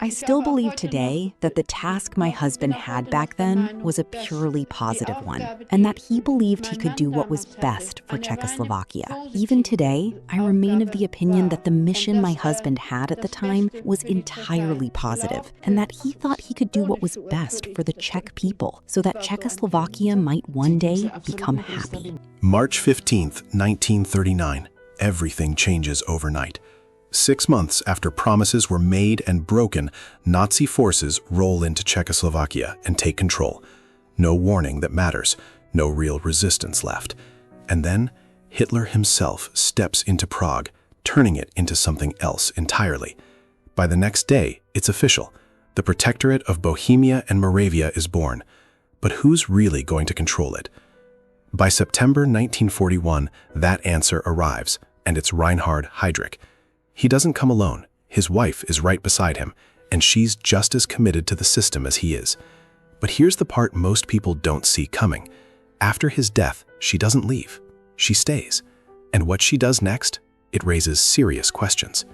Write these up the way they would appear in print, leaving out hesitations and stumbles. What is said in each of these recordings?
I still believe today that the task my husband had back then was a purely positive one, and that he believed he could do what was best for Czechoslovakia. Even today, I remain of the opinion that the mission my husband had at the time was entirely positive, and that he thought he could do what was best for the Czech people, so that Czechoslovakia might one day become happy. March 15th, 1939. Everything changes overnight. 6 months after promises were made and broken, Nazi forces roll into Czechoslovakia and take control. No warning that matters, no real resistance left. And then Hitler himself steps into Prague, turning it into something else entirely. By the next day, it's official. The Protectorate of Bohemia and Moravia is born. But who's really going to control it? By September 1941, that answer arrives, and it's Reinhard Heydrich. He doesn't come alone. His wife is right beside him, and she's just as committed to the system as he is. But here's the part most people don't see coming. After his death, she doesn't leave. She stays. And what she does next? It raises serious questions.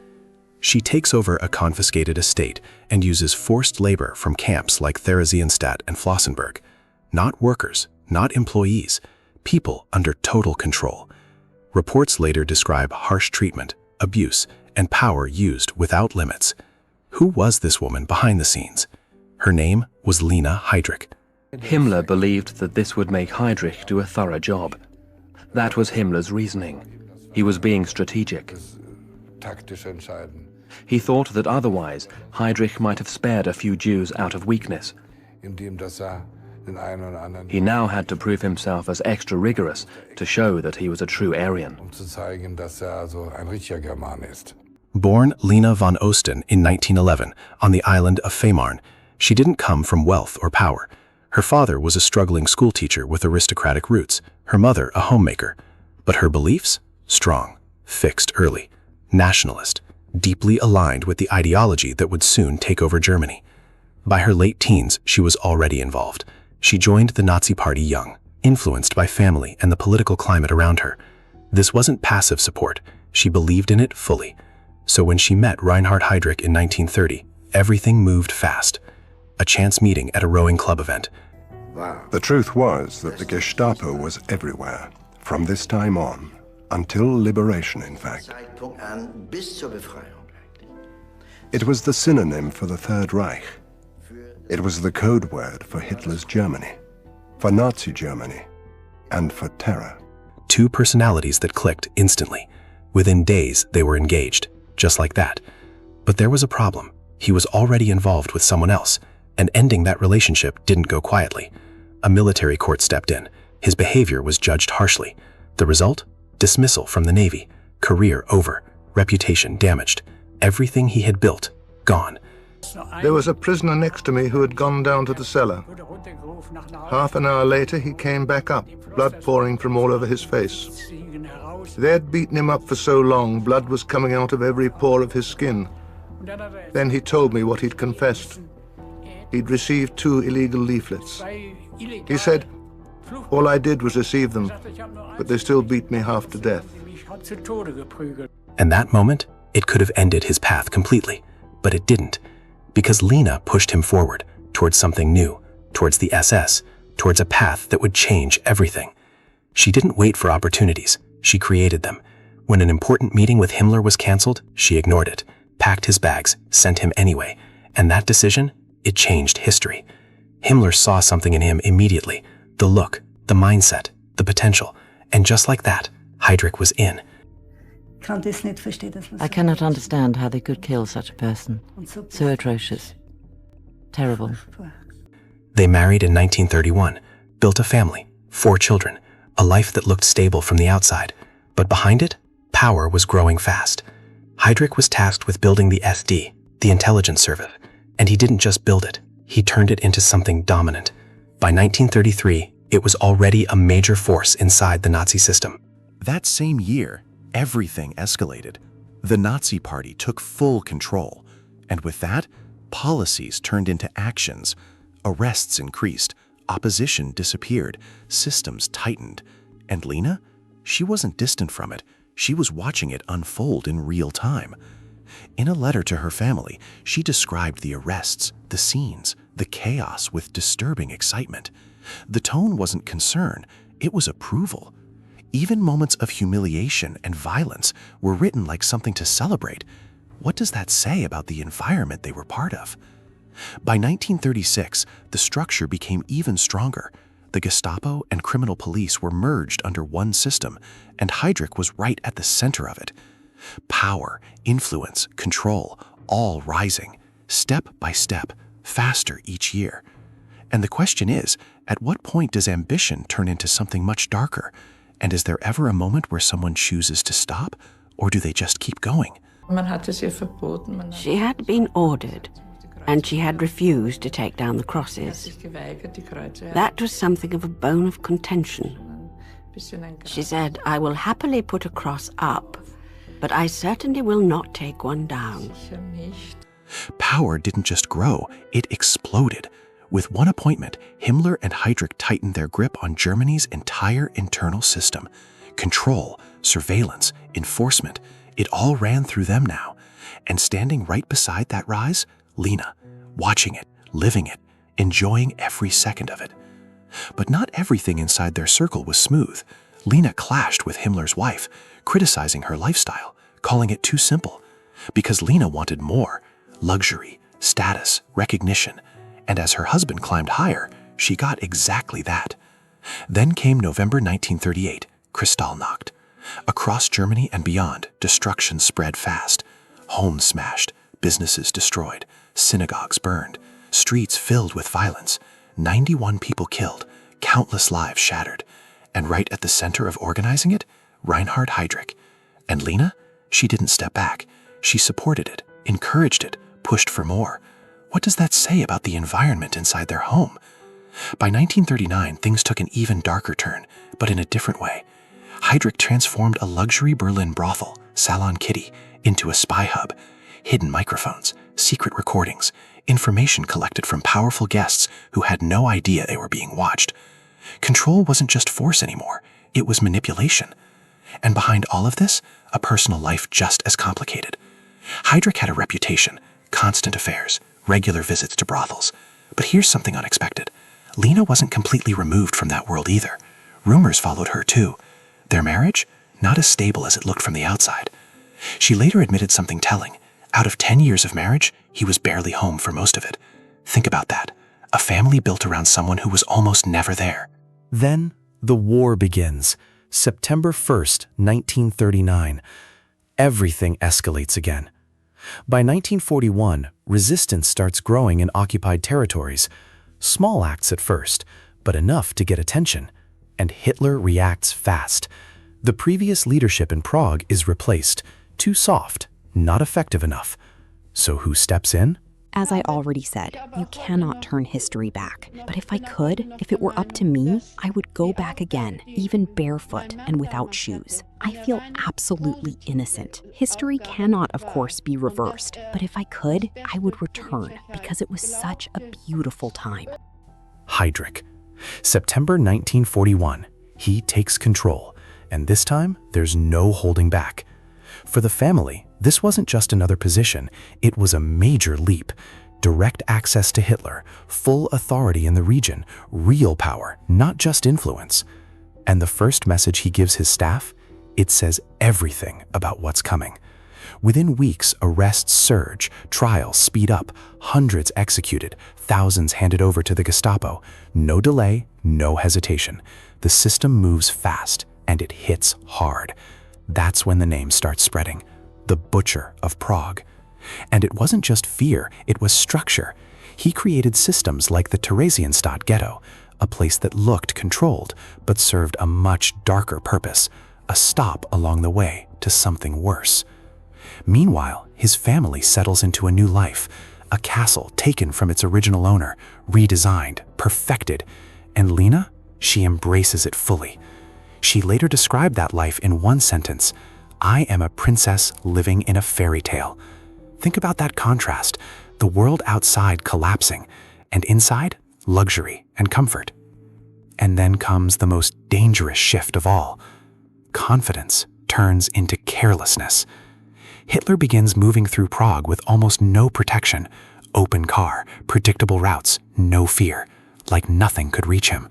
She takes over a confiscated estate and uses forced labor from camps like Theresienstadt and Flossenburg. Not workers, not employees, people under total control. Reports later describe harsh treatment, abuse, and power used without limits. Who was this woman behind the scenes? Her name was Lina Heydrich. Himmler believed that this would make Heydrich do a thorough job. That was Himmler's reasoning. He was being strategic. He thought that otherwise, Heydrich might have spared a few Jews out of weakness. He now had to prove himself as extra rigorous to show that he was a true Aryan. Born Lina von Osten in 1911 on the island of Fehmarn, she didn't come from wealth or power. Her father was a struggling schoolteacher with aristocratic roots, her mother a homemaker. But her beliefs? Strong, fixed early, nationalist, deeply aligned with the ideology that would soon take over Germany. By her late teens, she was already involved. She joined the Nazi Party young, influenced by family and the political climate around her. This wasn't passive support. She believed in it fully. So when she met Reinhard Heydrich in 1930, everything moved fast. A chance meeting at a rowing club event. The truth was that the Gestapo was everywhere, from this time on, until liberation, in fact. It was the synonym for the Third Reich. It was the code word for Hitler's Germany, for Nazi Germany, and for terror. Two personalities that clicked instantly. Within days, they were engaged, just like that. But there was a problem. He was already involved with someone else, and ending that relationship didn't go quietly. A military court stepped in. His behavior was judged harshly. The result? Dismissal from the Navy. Career over. Reputation damaged. Everything he had built, gone. There was a prisoner next to me who had gone down to the cellar. Half an hour later, he came back up, blood pouring from all over his face. They had beaten him up for so long, blood was coming out of every pore of his skin. Then he told me what he'd confessed. He'd received 2 illegal leaflets. He said, all I did was receive them, but they still beat me half to death. And that moment, it could have ended his path completely, but it didn't. Because Lina pushed him forward, towards something new, towards the SS, towards a path that would change everything. She didn't wait for opportunities, she created them. When an important meeting with Himmler was canceled, she ignored it, packed his bags, sent him anyway. And that decision, it changed history. Himmler saw something in him immediately, the look, the mindset, the potential. And just like that, Heydrich was in. I cannot understand how they could kill such a person. So atrocious. Terrible. They married in 1931, built a family, 4 children, a life that looked stable from the outside. But behind it, power was growing fast. Heydrich was tasked with building the SD, the intelligence service, and he didn't just build it, he turned it into something dominant. By 1933, it was already a major force inside the Nazi system. That same year, everything escalated. The Nazi Party took full control, and with that, policies turned into actions. Arrests increased, opposition disappeared, systems tightened. And Lina? She wasn't distant from it. She was watching it unfold in real time. In a letter to her family, she described the arrests, the scenes, the chaos with disturbing excitement. The tone wasn't concern, it was approval. Even moments of humiliation and violence were written like something to celebrate. What does that say about the environment they were part of? By 1936, the structure became even stronger. The Gestapo and criminal police were merged under one system, and Heydrich was right at the center of it. Power, influence, control, all rising, step by step, faster each year. And the question is, at what point does ambition turn into something much darker? And is there ever a moment where someone chooses to stop, or do they just keep going? She had been ordered, and she had refused to take down the crosses. That was something of a bone of contention. She said, "I will happily put a cross up, but I certainly will not take one down." Power didn't just grow, it exploded. With one appointment, Himmler and Heydrich tightened their grip on Germany's entire internal system. Control, surveillance, enforcement, it all ran through them now. And standing right beside that rise, Lina, watching it, living it, enjoying every second of it. But not everything inside their circle was smooth. Lina clashed with Himmler's wife, criticizing her lifestyle, calling it too simple. Because Lina wanted more, luxury, status, recognition. And as her husband climbed higher, she got exactly that. Then came November 1938, Kristallnacht. Across Germany and beyond, destruction spread fast. Homes smashed, businesses destroyed, synagogues burned, streets filled with violence, 91 people killed, countless lives shattered. And right at the center of organizing it, Reinhard Heydrich. And Lina? She didn't step back. She supported it, encouraged it, pushed for more. What does that say about the environment inside their home? By 1939, things took an even darker turn, but in a different way. Heydrich transformed a luxury Berlin brothel, Salon Kitty, into a spy hub. Hidden microphones, secret recordings, information collected from powerful guests who had no idea they were being watched. Control wasn't just force anymore, it was manipulation. And behind all of this, a personal life just as complicated. Heydrich had a reputation, constant affairs, regular visits to brothels. But here's something unexpected. Lina wasn't completely removed from that world either. Rumors followed her too. Their marriage? Not as stable as it looked from the outside. She later admitted something telling. Out of 10 years of marriage, he was barely home for most of it. Think about that. A family built around someone who was almost never there. Then the war begins. September 1st, 1939. Everything escalates again. By 1941, resistance starts growing in occupied territories. Small acts at first, but enough to get attention. And Hitler reacts fast. The previous leadership in Prague is replaced. Too soft, not effective enough. So who steps in? As I already said, you cannot turn history back. But if I could, if it were up to me, I would go back again, even barefoot and without shoes. I feel absolutely innocent. History cannot, of course, be reversed. But if I could, I would return because it was such a beautiful time. Heydrich. September 1941. He takes control. And this time, there's no holding back. For the family, this wasn't just another position, it was a major leap. Direct access to Hitler, full authority in the region, real power, not just influence. And the first message he gives his staff? It says everything about what's coming. Within weeks, arrests surge, trials speed up, hundreds executed, thousands handed over to the Gestapo. No delay, no hesitation. The system moves fast, and it hits hard. That's when the name starts spreading. The Butcher of Prague. And it wasn't just fear, it was structure. He created systems like the Theresienstadt ghetto, a place that looked controlled, but served a much darker purpose, a stop along the way to something worse. Meanwhile, his family settles into a new life, a castle taken from its original owner, redesigned, perfected. And Lina? She embraces it fully. She later described that life in one sentence: "I am a princess living in a fairy tale." Think about that contrast, the world outside collapsing, and inside, luxury and comfort. And then comes the most dangerous shift of all. Confidence turns into carelessness. Hitler begins moving through Prague with almost no protection. Open car, predictable routes, no fear, like nothing could reach him.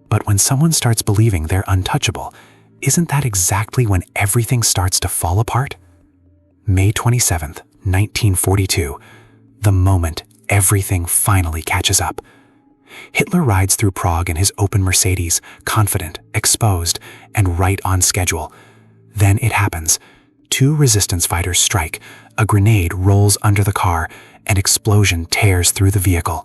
But when someone starts believing they're untouchable, isn't that exactly when everything starts to fall apart? May 27th, 1942, the moment everything finally catches up. Hitler rides through Prague in his open Mercedes, confident, exposed, and right on schedule. Then it happens. 2 resistance fighters strike, a grenade rolls under the car, an explosion tears through the vehicle.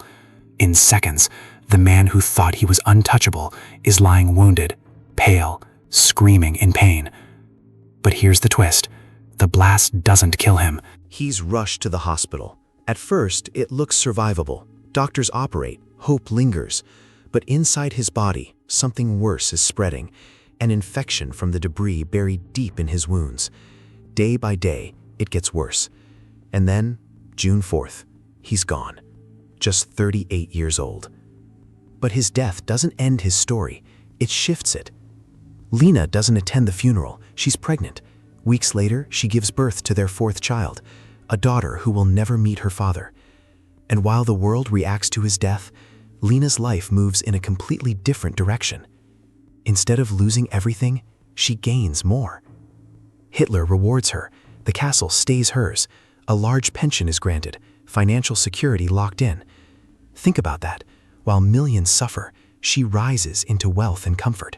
In seconds, the man who thought he was untouchable is lying wounded, pale, screaming in pain. But here's the twist. The blast doesn't kill him. He's rushed to the hospital. At first, it looks survivable. Doctors operate, hope lingers. But inside his body, something worse is spreading, an infection from the debris buried deep in his wounds. Day by day, it gets worse. And then, June 4th, he's gone, just 38 years old. But his death doesn't end his story, it shifts it. Lina doesn't attend the funeral, she's pregnant. Weeks later, she gives birth to their 4th child, a daughter who will never meet her father. And while the world reacts to his death, Lina's life moves in a completely different direction. Instead of losing everything, she gains more. Hitler rewards her, the castle stays hers, a large pension is granted, financial security locked in. Think about that. While millions suffer, she rises into wealth and comfort.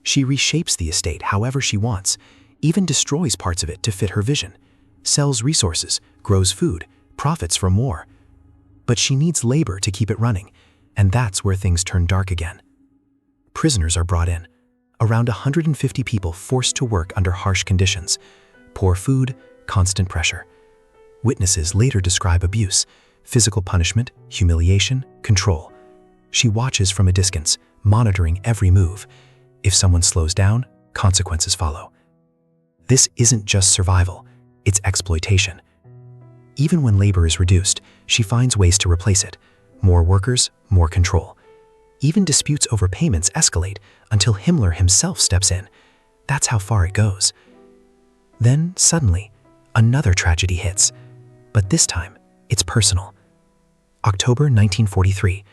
She reshapes the estate however she wants, even destroys parts of it to fit her vision, sells resources, grows food, profits from war. But she needs labor to keep it running, and that's where things turn dark again. Prisoners are brought in, around 150 people forced to work under harsh conditions, poor food, constant pressure. Witnesses later describe abuse, physical punishment, humiliation, control. She watches from a distance, monitoring every move. If someone slows down, consequences follow. This isn't just survival, it's exploitation. Even when labor is reduced, she finds ways to replace it. More workers, more control. Even disputes over payments escalate until Himmler himself steps in. That's how far it goes. Then, suddenly, another tragedy hits. But this time, it's personal. October 1943,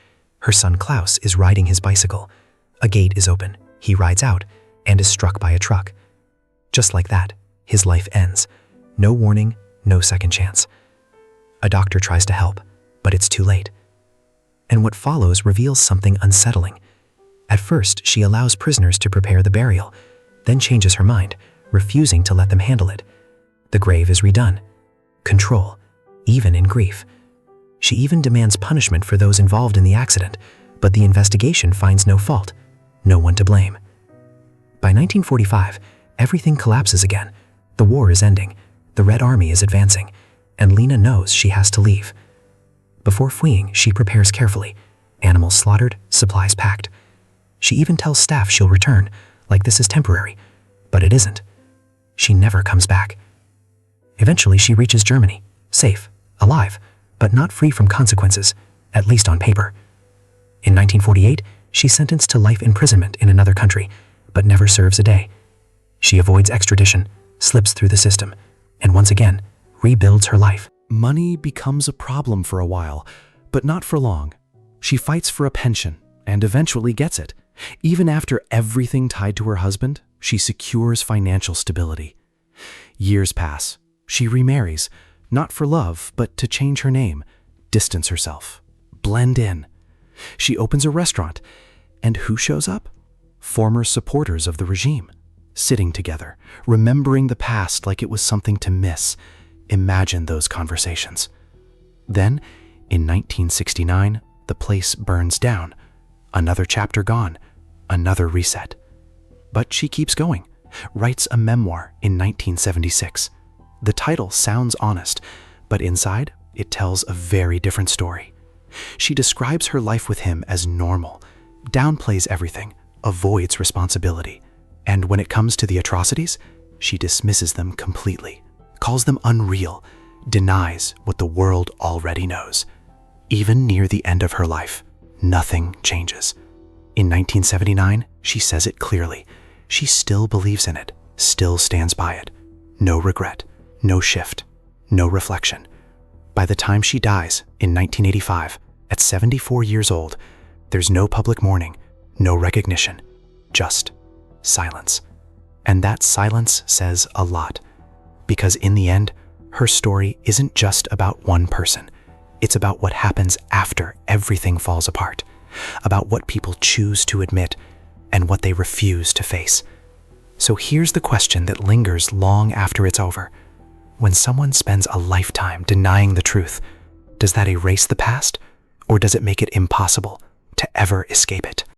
her son Klaus is riding his bicycle. A gate is open, he rides out, and is struck by a truck. Just like that, his life ends. No warning, no second chance. A doctor tries to help, but it's too late. And what follows reveals something unsettling. At first, she allows prisoners to prepare the burial, then changes her mind, refusing to let them handle it. The grave is redone. Control, even in grief. She even demands punishment for those involved in the accident, but the investigation finds no fault, no one to blame. By 1945, everything collapses again. The war is ending, the Red Army is advancing, and Lina knows she has to leave. Before fleeing, she prepares carefully. Animals slaughtered, supplies packed. She even tells staff she'll return, like this is temporary, but it isn't. She never comes back. Eventually, she reaches Germany, safe, alive, but not free from consequences, at least on paper. In 1948, she's sentenced to life imprisonment in another country, but never serves a day. She avoids extradition, slips through the system, and once again, rebuilds her life. Money becomes a problem for a while, but not for long. She fights for a pension and eventually gets it. Even after everything tied to her husband, she secures financial stability. Years pass. She remarries, not for love, but to change her name, distance herself, blend in. She opens a restaurant, and who shows up? Former supporters of the regime, sitting together, remembering the past like it was something to miss. Imagine those conversations. Then, in 1969, the place burns down. Another chapter gone, another reset. But she keeps going, writes a memoir in 1976. The title sounds honest, but inside, it tells a very different story. She describes her life with him as normal, downplays everything, avoids responsibility. And when it comes to the atrocities, she dismisses them completely, calls them unreal, denies what the world already knows. Even near the end of her life, nothing changes. In 1979, she says it clearly. She still believes in it, still stands by it. No regret. no shift, no reflection. By the time she dies in 1985, at 74 years old, there's no public mourning, no recognition, just silence. And that silence says a lot, because in the end, her story isn't just about one person. It's about what happens after everything falls apart, about what people choose to admit and what they refuse to face. So here's the question that lingers long after it's over. When someone spends a lifetime denying the truth, does that erase the past, or does it make it impossible to ever escape it?